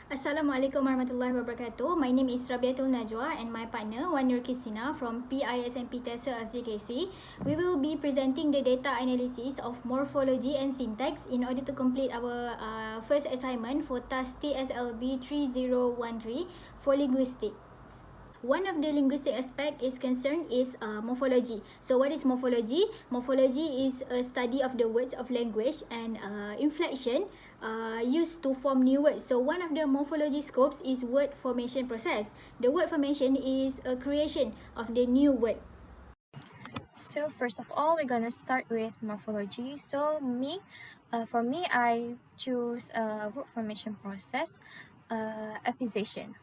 Assalamualaikum warahmatullahi wabarakatuh. My name is Rabiatul Najwa and my partner Qistina from PISMP TESL SJKC. We will be presenting the data analysis of morphology and syntax in order to complete our first assignment for task TSLB3013 for linguistics. One of the linguistic aspect is concerned is morphology. So what is morphology? Morphology is a study of the words of language and inflection used to form new words. So one of the morphology scopes is word formation process. The word formation is a creation of the new word. So first of all, we're gonna start with morphology. So for me, I choose word formation process, affixation.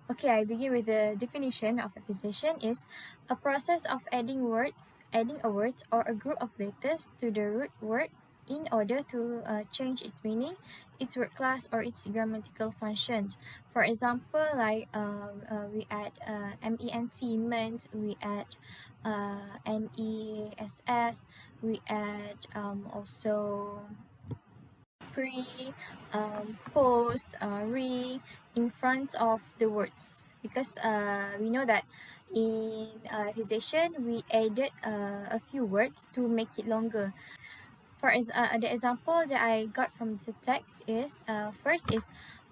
Okay, I begin with the definition of affixation is a process of adding a word or a group of letters to the root word in order to change its meaning, its word class, or its grammatical functions. For example, like we add ment, ment, we add ness, we add also pre, post, re in front of the words, because we know that in affixation we added a few words to make it longer. For the example that I got from the text is first is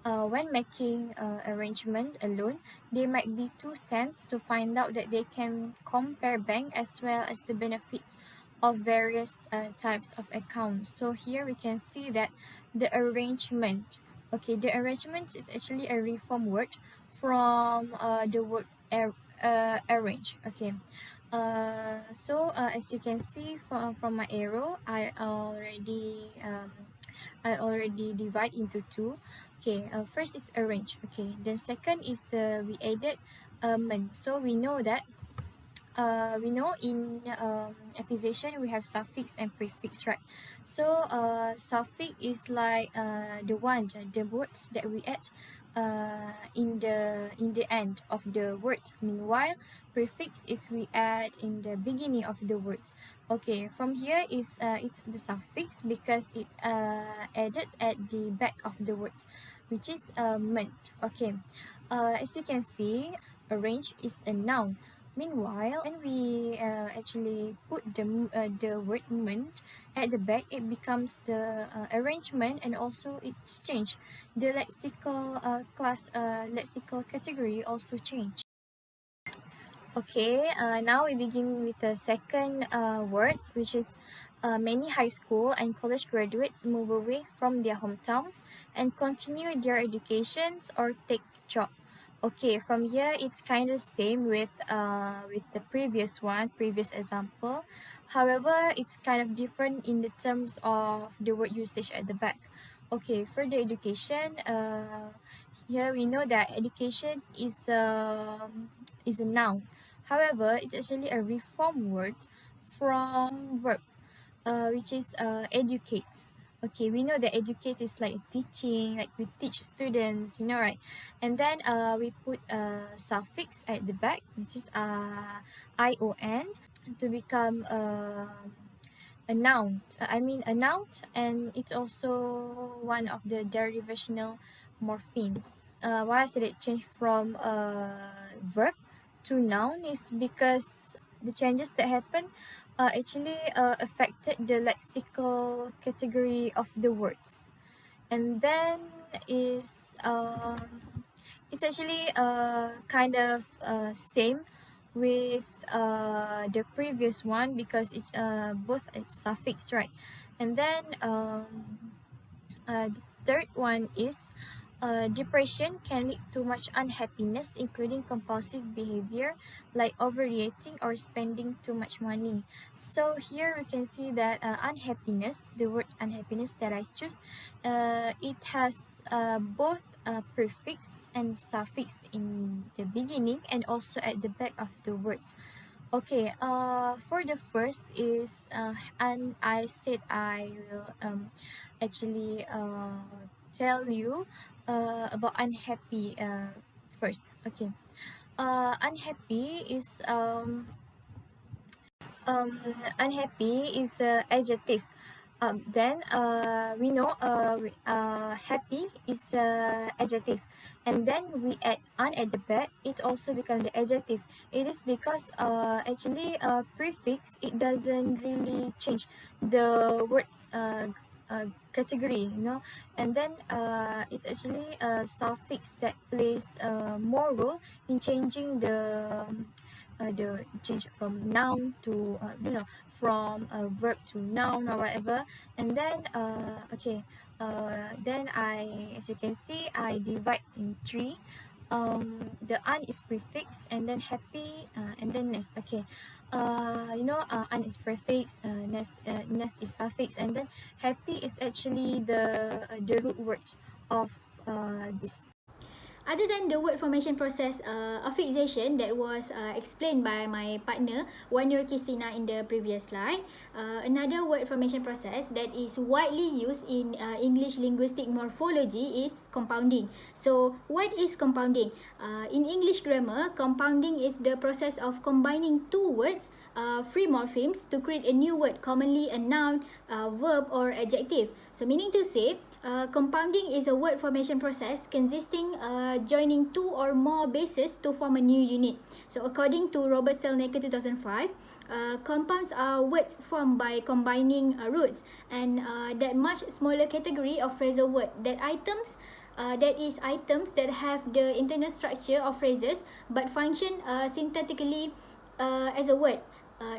when making arrangement alone, there might be two stands to find out that they can compare bank as well as the benefits of various types of accounts. So here we can see that the arrangement, okay, the arrangement is actually a reform word from the word arrange. Okay, so as you can see from my arrow, I already divide into two. Okay, first is arrange. Okay, then second is we added ment. So we know that we know in affixation we have suffix and prefix, right? So suffix is like the words that we add in the end of the word. Meanwhile, prefix is we add in the beginning of the word. Okay, from here is it's the suffix because it added at the back of the word, which is ment. Okay, as you can see, arrange is a noun. Meanwhile, when we actually put the word ment at the back, it becomes the arrangement, and also it's changed. The lexical lexical category also changed. Okay, now we begin with the second words, which is many high school and college graduates move away from their hometowns and continue their educations or take job. Okay, from here it's kind of same with the previous example. However, it's kind of different in the terms of the word usage at the back. Okay, for the education, here we know that education is a noun. However, it's actually a reform word from verb, which is educate. Okay, we know that educate is like teaching, like we teach students, you know, right? And then we put a suffix at the back, which is ion, to become a noun. A noun, and it's also one of the derivational morphemes. Why I said it changed from verb to noun is because the changes that happened actually affected the lexical category of the words. And then is it's actually kind of same with the previous one, because it's both is suffix, right? And then the third one is depression can lead to much unhappiness, including compulsive behavior like overeating or spending too much money. So here we can see that unhappiness, the word unhappiness that I choose, it has both prefix and suffix in the beginning and also at the back of the word. Okay, for the first is and I said I will actually tell you about unhappy first. Okay, unhappy is unhappy is a adjective. Then we know happy is adjective, and then we add un at the back, it also becomes the adjective. It is because actually prefix, it doesn't really change the words category, you know. And then it's actually a suffix that plays more role in changing the change from noun to from a verb to noun or whatever. And then then as you can see, I divide in three. The un is prefix, and then happy, and then nest. Okay, un is prefix, nest is suffix, and then happy is actually the root word of this. Other than the word formation process affixation that was explained by my partner, Qistina, in the previous slide, another word formation process that is widely used in English linguistic morphology is compounding. So, what is compounding? In English grammar, compounding is the process of combining two words, free morphemes, to create a new word, commonly a noun, verb, or adjective. So, meaning to say, compounding is a word formation process consisting joining two or more bases to form a new unit. So according to Robert Salleh 2005, compounds are words formed by combining roots, and that much smaller category of phrasal word, that is items that have the internal structure of phrases but function syntactically as a word.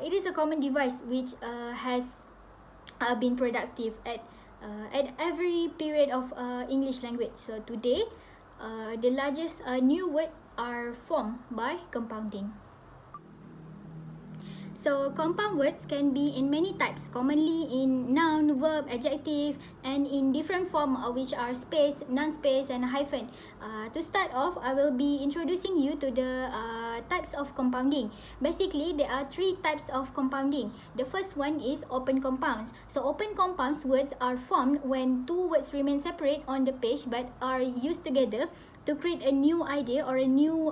It is a common device which has been productive at every period of English language. So today, the largest new word are formed by compounding. So compound words can be in many types, commonly in noun, verb, adjective, and in different form which are space, non-space, and hyphen. To start off, I will be introducing you to the types of compounding. Basically, there are three types of compounding. The first one is open compounds. So open compounds words are formed when two words remain separate on the page but are used together to create a new idea or a new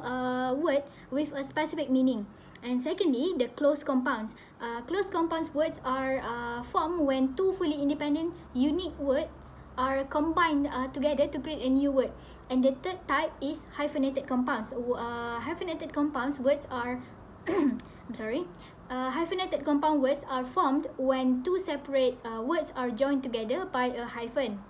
word with a specific meaning. And secondly, the closed compounds. Closed compounds words are formed when two fully independent unique words are combined together to create a new word. And the third type is hyphenated compounds. Hyphenated compounds words are hyphenated compound words are formed when two separate words are joined together by a hyphen.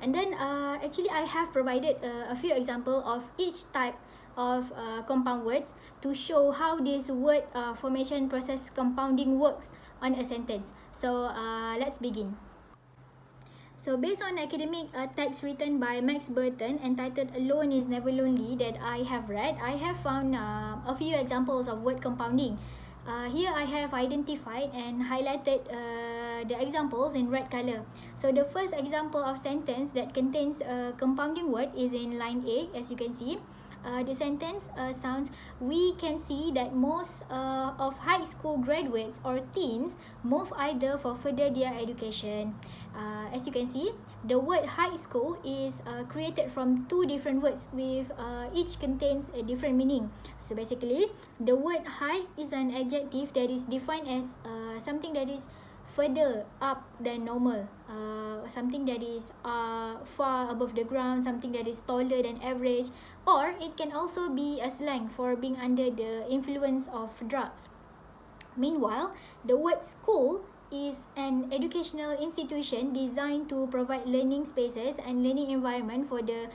And then actually I have provided a few examples of each type of compound words to show how this word formation process compounding works on a sentence. So let's begin. So based on academic text written by Max Burton entitled Alone is Never Lonely that I have read, I have found a few examples of word compounding. Here I have identified and highlighted the examples in red color. So the first example of sentence that contains a compounding word is in line A, as you can see. The sentence sounds, we can see that most of high school graduates or teens move either for further their education. As you can see, the word high school is created from two different words with each contains a different meaning. So basically, the word high is an adjective that is defined as something that is further up than normal, something that is far above the ground, something that is taller than average, or it can also be a slang for being under the influence of drugs. Meanwhile, the word school is an educational institution designed to provide learning spaces and learning environment for the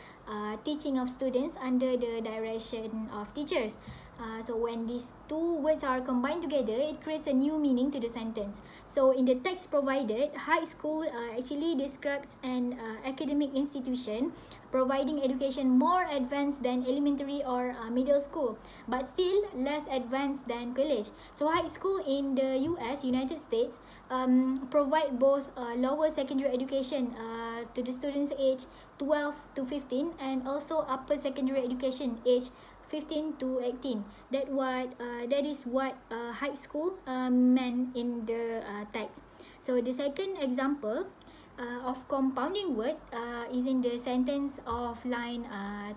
teaching of students under the direction of teachers. So when these two words are combined together, it creates a new meaning to the sentence. So in the text provided, high school actually describes an academic institution providing education more advanced than elementary or middle school, but still less advanced than college. So high school in the US, United States, provide both lower secondary education to the students age 12 to 15 and also upper secondary education age 15 to 18. That is what high school meant in the text. So the second example of compounding word is in the sentence of line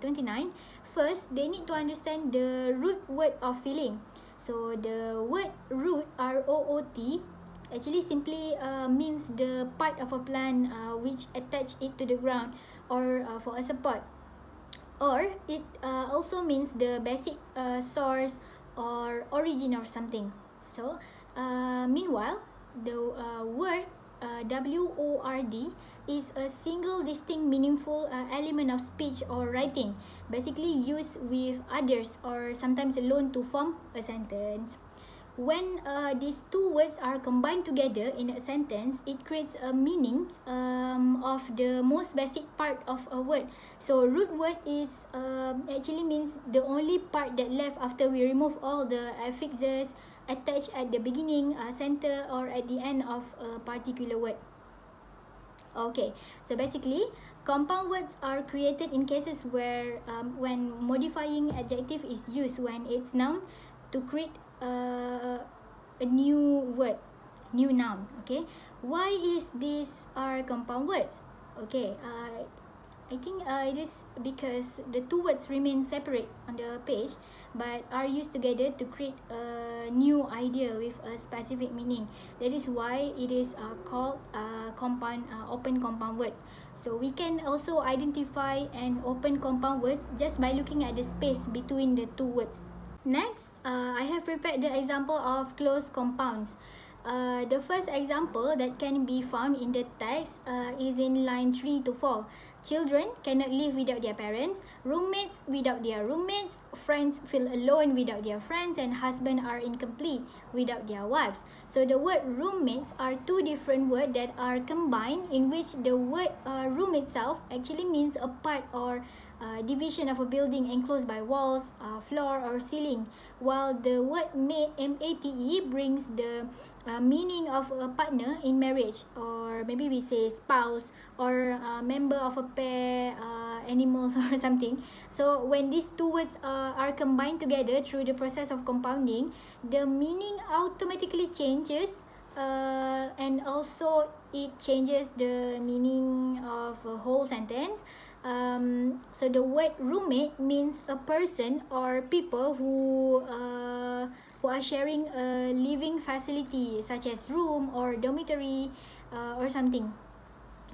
29. First, they need to understand the root word of feeling. So the word root, ROOT, actually simply means the part of a plant which attach it to the ground or for a support. Or it also means the basic source or origin of something. So meanwhile, the word word is a single distinct meaningful element of speech or writing, basically used with others or sometimes alone to form a sentence. When these two words are combined together in a sentence, it creates a meaning of the most basic part of a word. So root word is actually means the only part that left after we remove all the affixes attached at the beginning, center, or at the end of a particular word. Okay, so basically, compound words are created in cases where when modifying adjective is used when it's noun to create a new word, new noun. Okay, why is these are compound words? Okay, I think it is because the two words remain separate on the page but are used together to create a new idea with a specific meaning. That is why it is called compound open compound words. So we can also identify an open compound words just by looking at the space between the two words. Next, I have prepared the example of closed compounds. The first example that can be found in the text is in line 3 to 4. Children cannot live without their parents, roommates without their roommates, friends feel alone without their friends, and husbands are incomplete without their wives. So the word roommates are two different words that are combined, in which the word room itself actually means a part or division of a building enclosed by walls, floor or ceiling, while the word mate, M-A-T-E, brings the meaning of a partner in marriage, or maybe we say spouse, or member of a pair, animals or something. So when these two words are combined together through the process of compounding, the meaning automatically changes, and also it changes the meaning of a whole sentence. So the word roommate means a person or people who are sharing a living facility such as room or dormitory or something.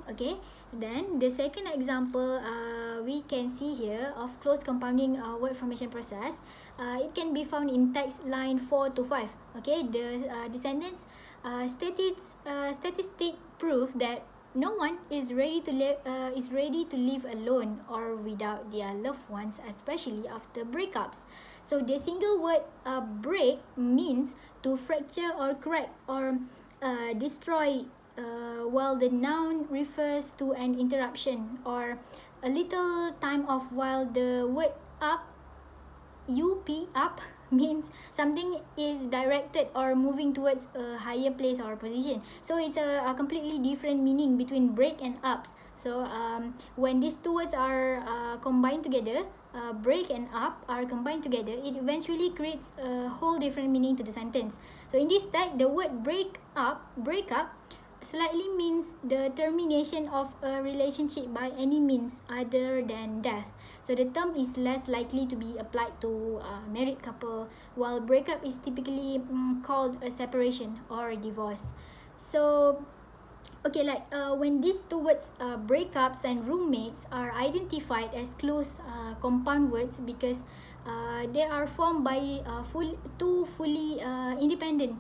Okay, then the second example we can see here of close compounding word formation process. It can be found in text line 4 to 5. Okay, the sentence statistic prove that no one is ready to live alone or without their loved ones, especially after breakups. So the single word break means to fracture or crack or destroy, while the noun refers to an interruption or a little time off, while the word up up means something is directed or moving towards a higher place or position. So it's a completely different meaning between break and ups. So when these two words are combined together, break and up are combined together, it eventually creates a whole different meaning to the sentence. So in this text, the word break up slightly means the termination of a relationship by any means other than death. So the term is less likely to be applied to a married couple, while breakup is typically called a separation or a divorce. So okay, like when these two words breakups and roommates are identified as close compound words because they are formed by two fully independent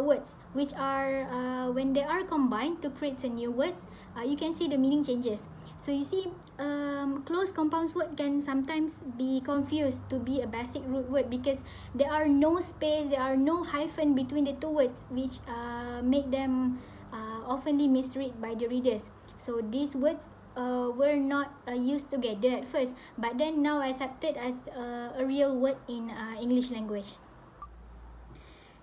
words, which are when they are combined to create a new words, you can see the meaning changes. So you see, close compound word can sometimes be confused to be a basic root word because there are no space, there are no hyphen between the two words, which make them oftenly misread by the readers. So these words were not used together at first, but then now accepted as a real word in English language.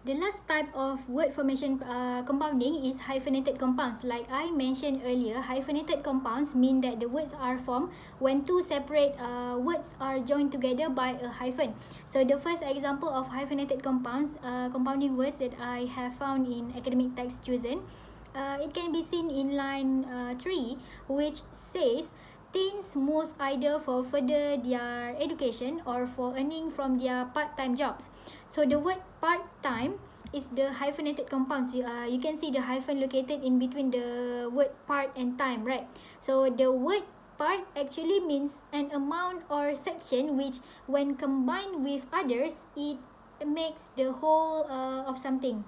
The last type of word formation compounding is hyphenated compounds. Like I mentioned earlier, hyphenated compounds mean that the words are formed when two separate words are joined together by a hyphen. So the first example of hyphenated compounds, compounding words that I have found in academic text chosen, it can be seen in line 3, which says teens move either for further their education or for earning from their part-time jobs. So the word part-time is the hyphenated compounds. You can see the hyphen located in between the word part and time, right? So the word part actually means an amount or section which, when combined with others, it makes the whole of something.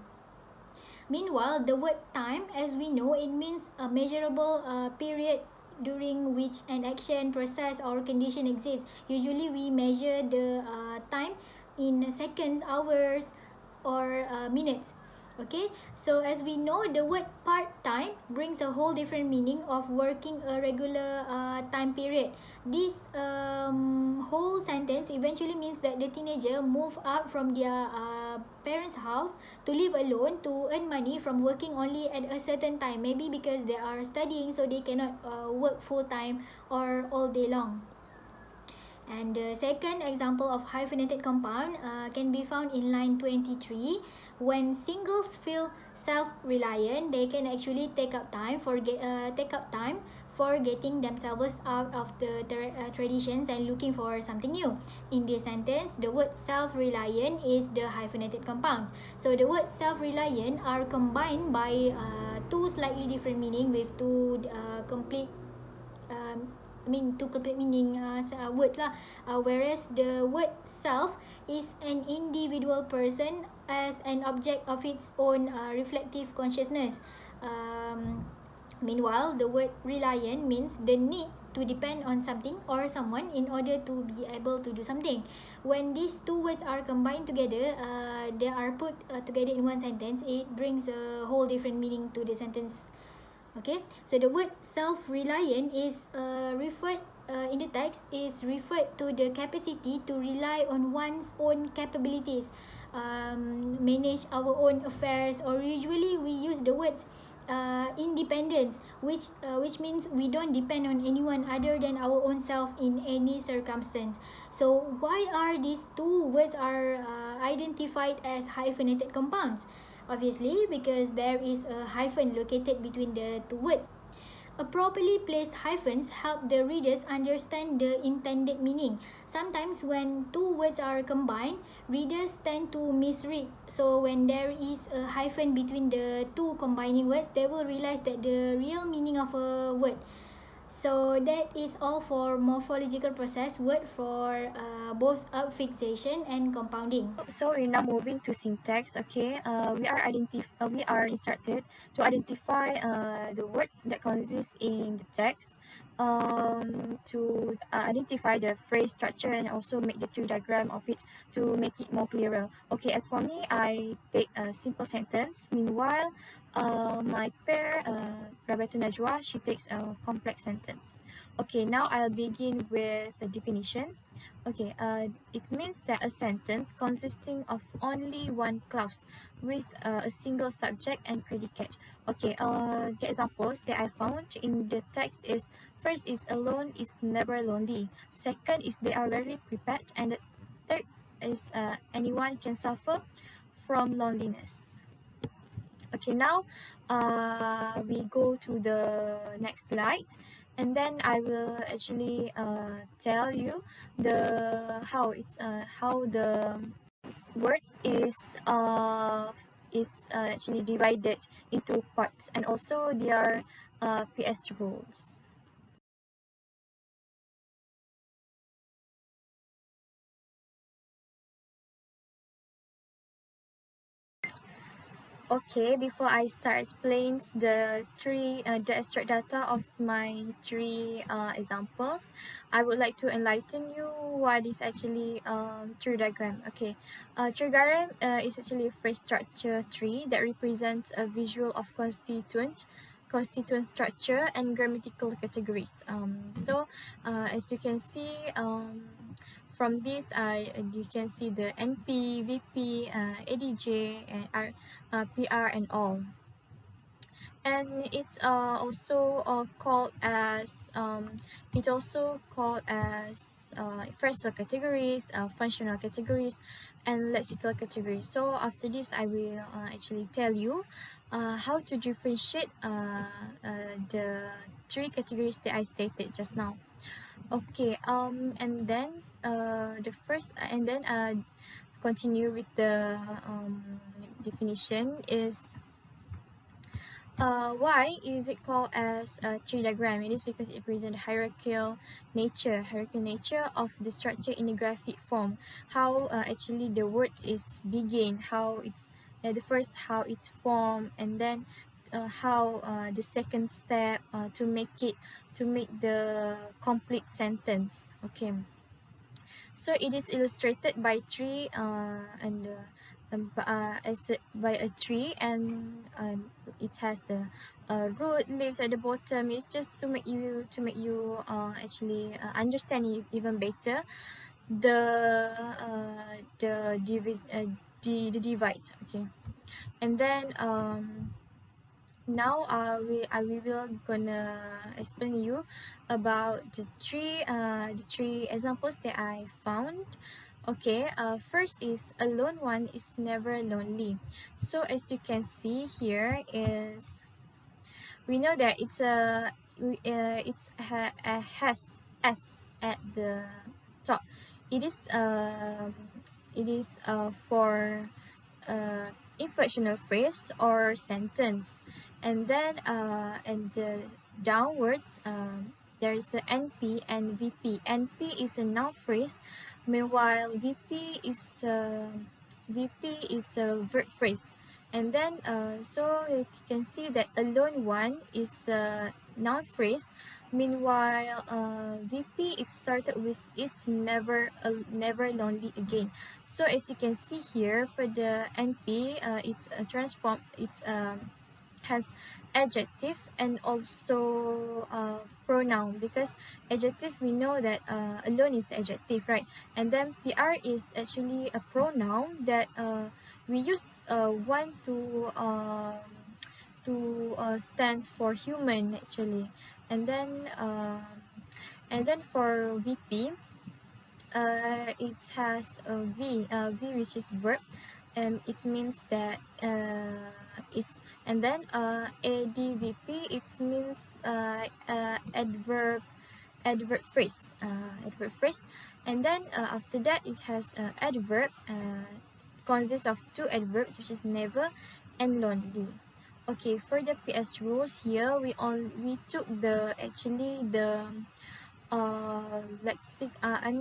Meanwhile, the word time, as we know, it means a measurable period during which an action, process, or condition exists. Usually, we measure the time in seconds, hours, or minutes. Okay, so as we know, the word part-time brings a whole different meaning of working a regular time period. This whole sentence eventually means that the teenager move out from their parents' house to live alone to earn money from working only at a certain time. Maybe because they are studying, so they cannot work full-time or all day long. And the second example of hyphenated compound can be found in line 23. When singles feel self-reliant, they can actually take up time for getting themselves out of the traditions and looking for something new. In this sentence, the word self-reliant is the hyphenated compounds. So the word self-reliant are combined by two slightly different meaning with two complete two complete meaning words lah. Whereas the word self is an individual person as an object of its own reflective consciousness. Meanwhile, the word reliant means the need to depend on something or someone in order to be able to do something. When these two words are combined together, they are put together in one sentence, it brings a whole different meaning to the sentence. Okay, so the word self-reliant is referred in the text is referred to the capacity to rely on one's own capabilities, manage our own affairs, or usually we use the words independence, which means we don't depend on anyone other than our own self in any circumstance. So why are these two words are identified as hyphenated compounds? Obviously, because there is a hyphen located between the two words. A properly placed hyphens help the readers understand the intended meaning. Sometimes when two words are combined, readers tend to misread. So when there is a hyphen between the two combining words, they will realize that the real meaning of a word. So that is all for morphological process word for both affixation and compounding. So we're now moving to syntax. Okay, we are instructed to identify the words that consist in the text, to identify the phrase structure and also make the tree diagram of it to make it more clearer. Okay, as for me, I take a simple sentence. Meanwhile, my pair, Rabiatul Najwa, she takes a complex sentence. Okay, now I'll begin with the definition. Okay, it means that a sentence consisting of only one clause with a single subject and predicate. Okay, the examples that I found in the text is: first is alone is never lonely. Second is they are rarely prepared, and the third is anyone can suffer from loneliness. Okay, now we go to the next slide, and then I will actually tell you the how the words is actually divided into parts, and also their PS rules. Okay, before I start explaining the abstract data of my three examples, I would like to enlighten you what is actually tree diagram. Okay, tree diagram is actually a phrase structure tree that represents a visual of constituent structure and grammatical categories. So as you can see, from this, you can see the NP, VP, ADJ, and PR, and all. And it's also called as phrasal categories, functional categories, and lexical categories. So after this, I will actually tell you how to differentiate the three categories that I stated just now. Okay, and then continue with the definition is why is it called as a tree diagram? It is because it presents hierarchical nature of the structure in a graphic form. How actually the words is begin, how it's the first how it's formed, and then how the second step to make the complete sentence. Okay. So it is illustrated by tree by a tree, and it has the root leaves at the bottom. It's just to make you actually understand it even better. The divides. Okay, and then now we will gonna explain you about the three examples that I found. Okay, first is a lone one is never lonely. So as you can see here is, we know that has s at the top. It is for inflectional phrase or sentence, and then and the downwards there is a NP and VP. NP is a noun phrase, meanwhile VP is a verb phrase. And then so you can see that alone one is a noun phrase, meanwhile VP it started with is never lonely again. So as you can see here for the NP, it's transform, it's has adjective and also pronoun, because adjective we know that alone is adjective, right? And then PR is actually a pronoun that we use one to stands for human actually. And then for VP, it has a V which is verb, and it means that is. And then ADVP, it means adverb phrase, and then after that it has adverb, consists of two adverbs, which is never and lonely. Okay, for the PS rules here, we took the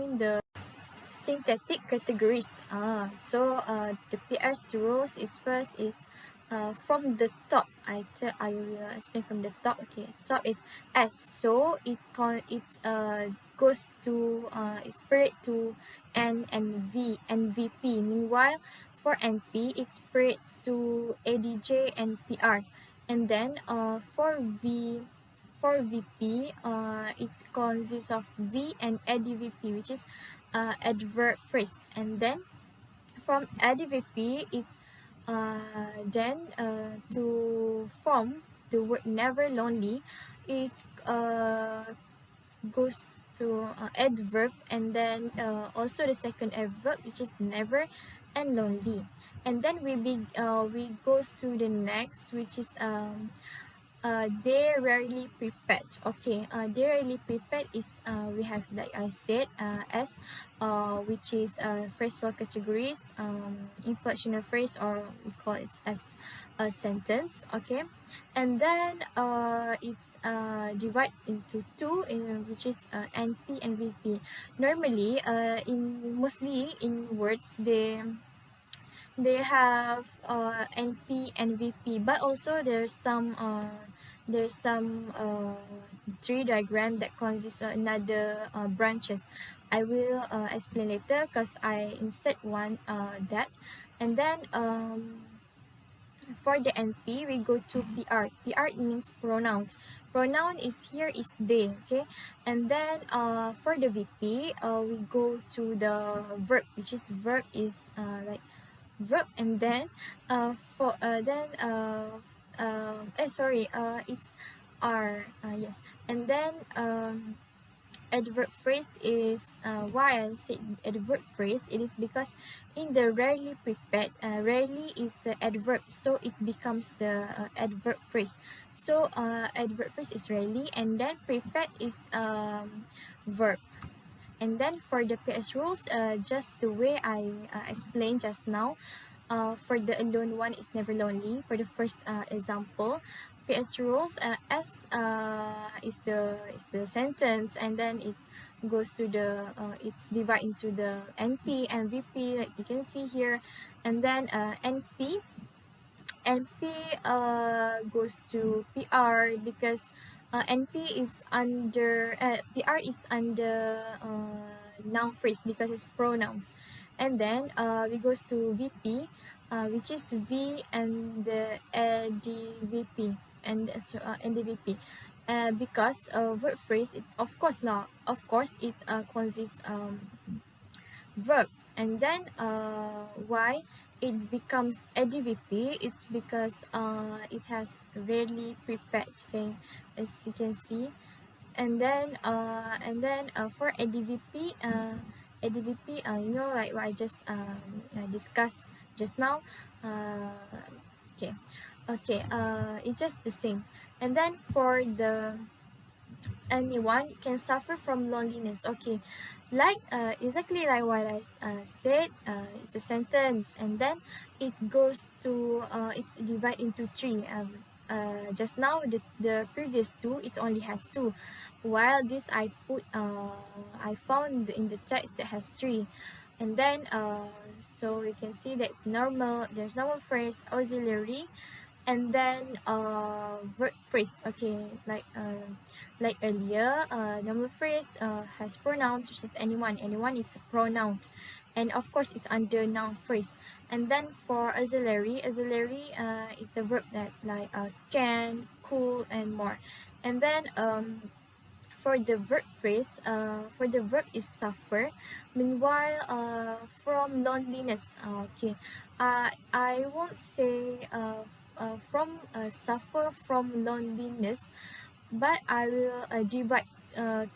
the syntactic categories. So the PS rules is first is from the top. I will explain from the top. Okay, top is S, so it goes to spread to N and V and VP. Meanwhile, for NP it spreads to ADJ and PR. And then for VP, it consists of V and ADVP, which is adverb phrase. And then from ADVP, it's then to form the word never lonely, it goes to adverb, and then also the second adverb, which is never and lonely. And then we goes to the next, which is they rarely prepared. Okay, they rarely prepared is we have, like I said, as which is phrasal categories, inflectional phrase, or we call it as a sentence. Okay, and then it's divides into two, which is NP and VP. Normally mostly in words they have NP and VP, but also there's some tree diagram that consists of another branches. I will explain later because I insert one that. And then for the NP, we go to PR. PR means pronouns. Pronoun is here is they. Okay, and then for the VP, we go to the verb, which is verb is like verb. And then it's R, yes. And then adverb phrase is why I said adverb phrase, it is because in the rarely prepared, rarely is adverb, so it becomes the adverb phrase. So adverb phrase is rarely, and then prepared is verb. And then for the PS rules, just the way I explained just now, For the alone one, it's never lonely. For the first example, PS rules, S is the sentence, and then it goes to the it's divided into the NP and VP, like you can see here, and then NP goes to PR because NP is under PR is under noun phrase because it's pronouns, and then we goes to VP, which is V and the DVP and the VP. Because verb phrase, it of course it consists verb, and then why it becomes ADVP, it's because it has rarely prepared thing, as you can see. And then for ADVP, you know, like what I just discussed just now. Okay, it's just the same. And then for the anyone can suffer from loneliness. Okay, like exactly like what I said, it's a sentence, and then it goes to it's divided into three. Just now the previous two, it only has two, while this I found in the text that has three. And then so we can see that it's normal. There's normal phrase, auxiliary, and then verb phrase. Okay, like earlier, normal phrase has pronouns, which is anyone. Anyone is a pronoun, and of course it's under noun phrase. And then for auxiliary is a verb that like can, could, and more. And then for the verb phrase, for the verb is suffer. Meanwhile, from loneliness, okay, I won't say from suffer from loneliness, but I will divide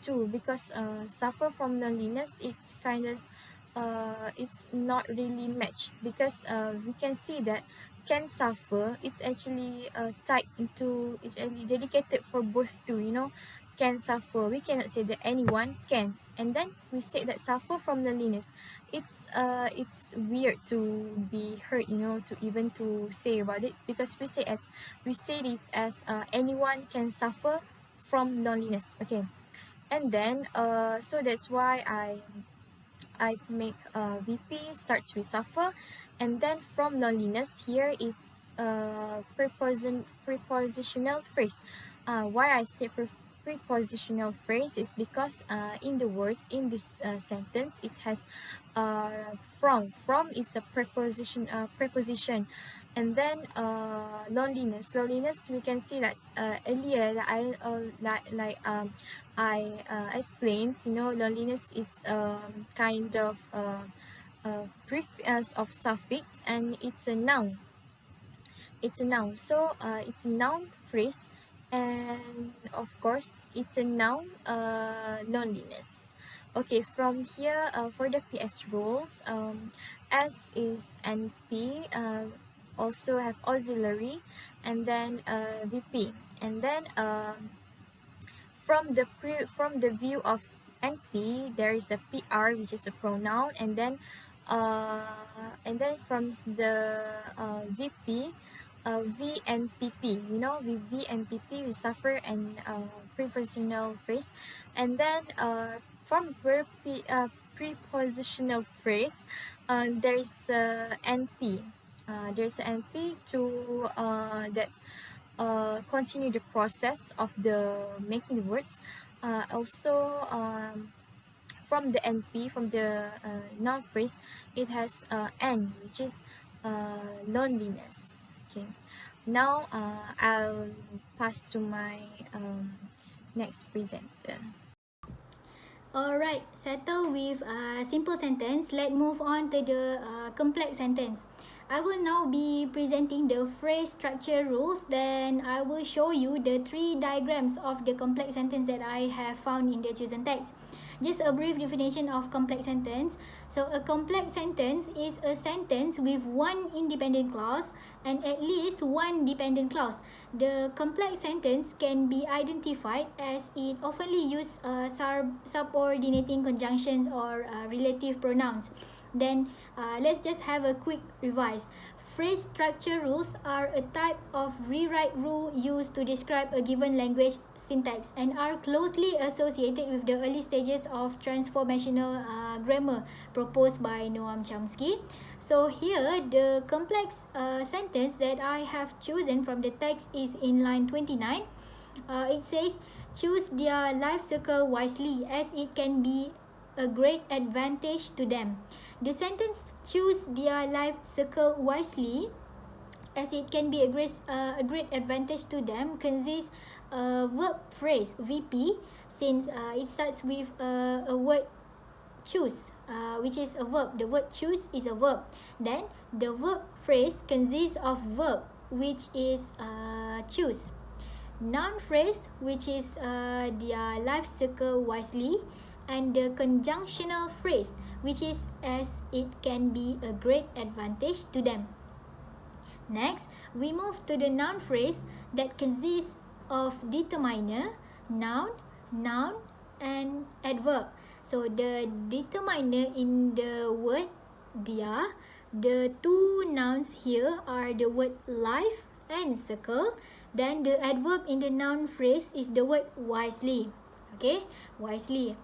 two, because suffer from loneliness, it's kind of it's not really matched, because we can see that can suffer, it's actually typed into, it's actually dedicated for both two, you know. Can suffer, we cannot say that anyone can, and then we say that suffer from loneliness. It's weird to be heard, you know, to even to say about it, because we say this as anyone can suffer from loneliness. Okay, and then so that's why I make VP starts with suffer, and then from loneliness here is prepositional phrase. Why I say prepositional phrase is because in the words in this sentence it has from is a preposition. And then loneliness we can see that earlier that I explained, you know, loneliness is kind of brief of suffix, and it's a noun. So it's a noun phrase, and of course it's a noun, loneliness. Okay, from here for the PS rules, S is NP, also have auxiliary, and then VP, and then from the view of NP, there is a PR, which is a pronoun, and then from the VP, V and PP, you know, with V and PP we suffer and prepositional phrase. And then from prepositional phrase, there's NP. There's an NP to that continue the process of the making the words. Also from the NP, from the noun phrase, it has N, which is loneliness. Okay, now I'll pass to my next presenter. Alright, settle with simple sentence. Let's move on to the complex sentence. I will now be presenting the phrase structure rules. Then I will show you the 3 diagrams of the complex sentence that I have found in the chosen text. Just a brief definition of complex sentence. So a complex sentence is a sentence with one independent clause and at least one dependent clause. The complex sentence can be identified as it oftenly use subordinating conjunctions or relative pronouns. Then let's just have a quick revise. Phrase structure rules are a type of rewrite rule used to describe a given language syntax and are closely associated with the early stages of transformational grammar proposed by Noam Chomsky. So here the complex sentence that I have chosen from the text is in line 29. It says, choose their life circle wisely as it can be a great advantage to them. The sentence choose their life circle wisely as it can be a great advantage to them consists a verb phrase VP since it starts with a word choose which is a verb. The word choose is a verb. Then the verb phrase consists of verb which is choose. Noun phrase which is their life circle wisely, and the conjunctional phrase which is as it can be a great advantage to them. Next, we move to the noun phrase that consists of determiner, noun, and adverb. So the determiner in the word dia, the two nouns here are the word life and circle. Then the adverb in the noun phrase is the word wisely. Okay, wisely.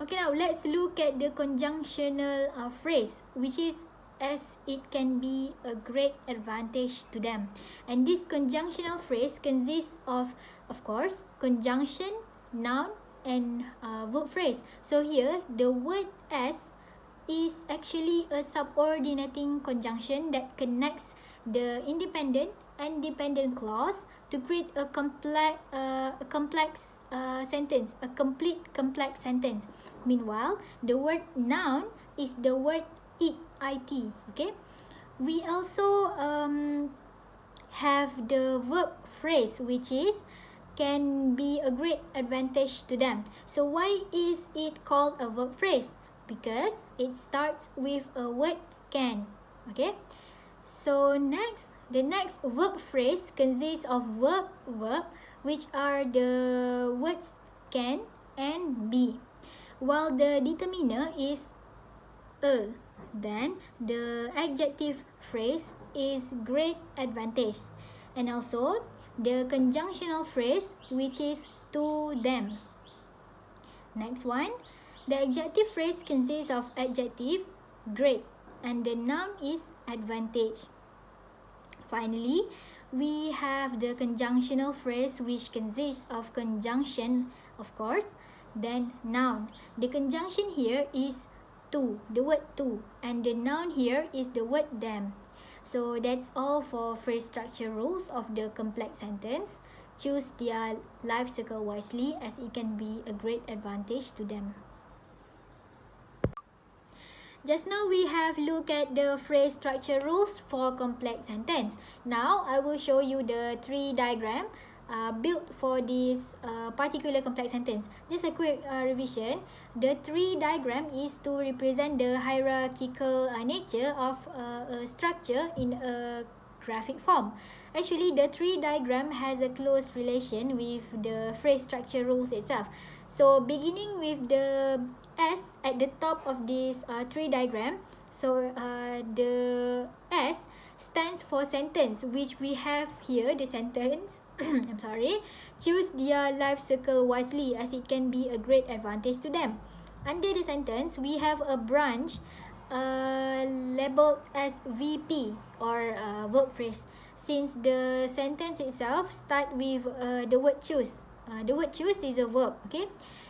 Okay, now let's look at the conjunctional phrase, which is as it can be a great advantage to them. And this conjunctional phrase consists of course, conjunction, noun, and verb phrase. So here, the word as is actually a subordinating conjunction that connects the independent and dependent clause to create a complex sentence, a complete complex sentence. Meanwhile, the word noun is the word it, okay. We also have the verb phrase which is can be a great advantage to them. So why is it called a verb phrase? Because it starts with a word can, okay. So the next verb phrase consists of verb, which are the words can and be, while the determiner is a. Then the adjective phrase is great advantage, and also the conjunctional phrase which is to them. Next one, the adjective phrase consists of adjective great and the noun is advantage. Finally, we have the conjunctional phrase which consists of conjunction, of course, then noun. The conjunction here is to, the word to, and the noun here is the word them. So that's all for phrase structure rules of the complex sentence. Choose their life circle wisely as it can be a great advantage to them. Just now we have looked at the phrase structure rules for complex sentence. Now I will show you the tree diagram built for this particular complex sentence. Just a quick revision. The tree diagram is to represent the hierarchical nature of a structure in a graphic form. Actually, the tree diagram has a close relation with the phrase structure rules itself. So beginning with the S at the top of this tree diagram, so the S stands for sentence, which we have here the sentence I'm sorry, choose their life circle wisely as it can be a great advantage to them. Under the sentence, we have a branch labeled as VP or verb phrase, since the sentence itself start with the word choose. The word choose is a verb, okay.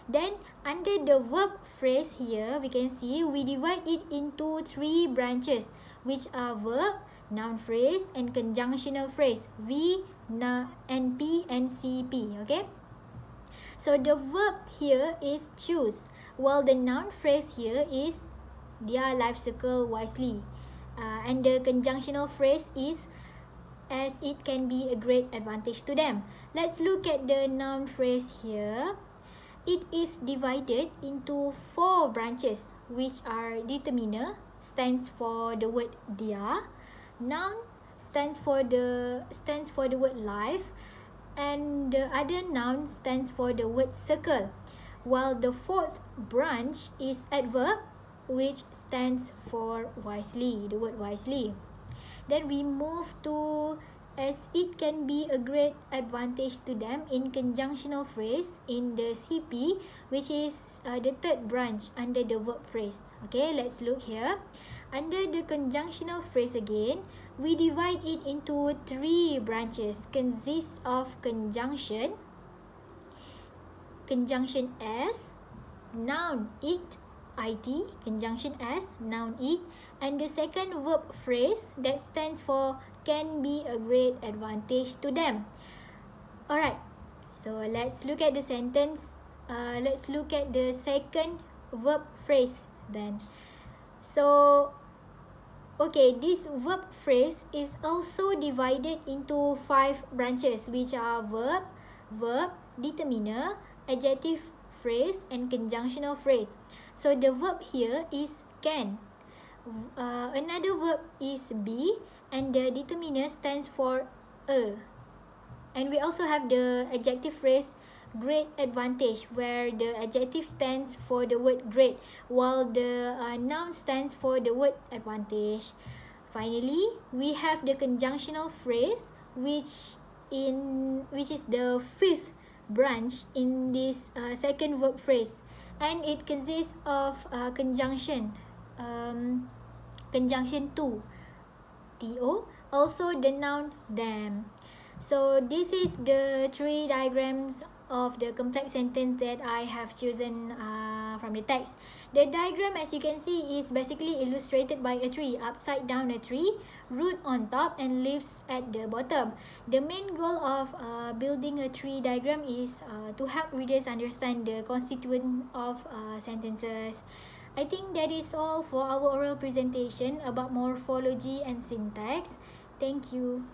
Then under the verb phrase here, we can see we divide it into three branches, which are verb, noun phrase, and conjunctional phrase, V, na, and P, and CP, okay. So the verb here is choose, while the noun phrase here is their life circle wisely, and the conjunctional phrase is as it can be a great advantage to them. Let's look at the noun phrase here. It is divided into 4 branches, which are determiner, stands for the word dia, noun stands for the word life, and the other noun stands for the word circle, while the 4th branch is adverb, which stands for wisely, the word wisely. Then we move to as it can be a great advantage to them in conjunctional phrase in the CP, which is the 3rd branch under the verb phrase. Okay, let's look here. Under the conjunctional phrase again, we divide it into 3 branches, consists of conjunction as, noun it, conjunction as, noun it, and the second verb phrase that stands for can be a great advantage to them. Alright, so let's look at the sentence. Let's look at the second verb phrase then. So, okay, this verb phrase is also divided into 5 branches, which are verb, determiner, adjective phrase, and conjunctional phrase. So the verb here is can. Another verb is be, and the determiner stands for a. And we also have the adjective phrase great advantage, where the adjective stands for the word great, while the noun stands for the word advantage. Finally, we have the conjunctional phrase, which is the 5th branch in this second verb phrase, and it consists of conjunction to, to, also the noun them. So this is the 3 diagrams of the complex sentence that I have chosen from the text. The diagram, as you can see, is basically illustrated by a tree, upside down a tree, root on top and leaves at the bottom. The main goal of building a tree diagram is to help readers understand the constituent of sentences. I think that is all for our oral presentation about morphology and syntax. Thank you.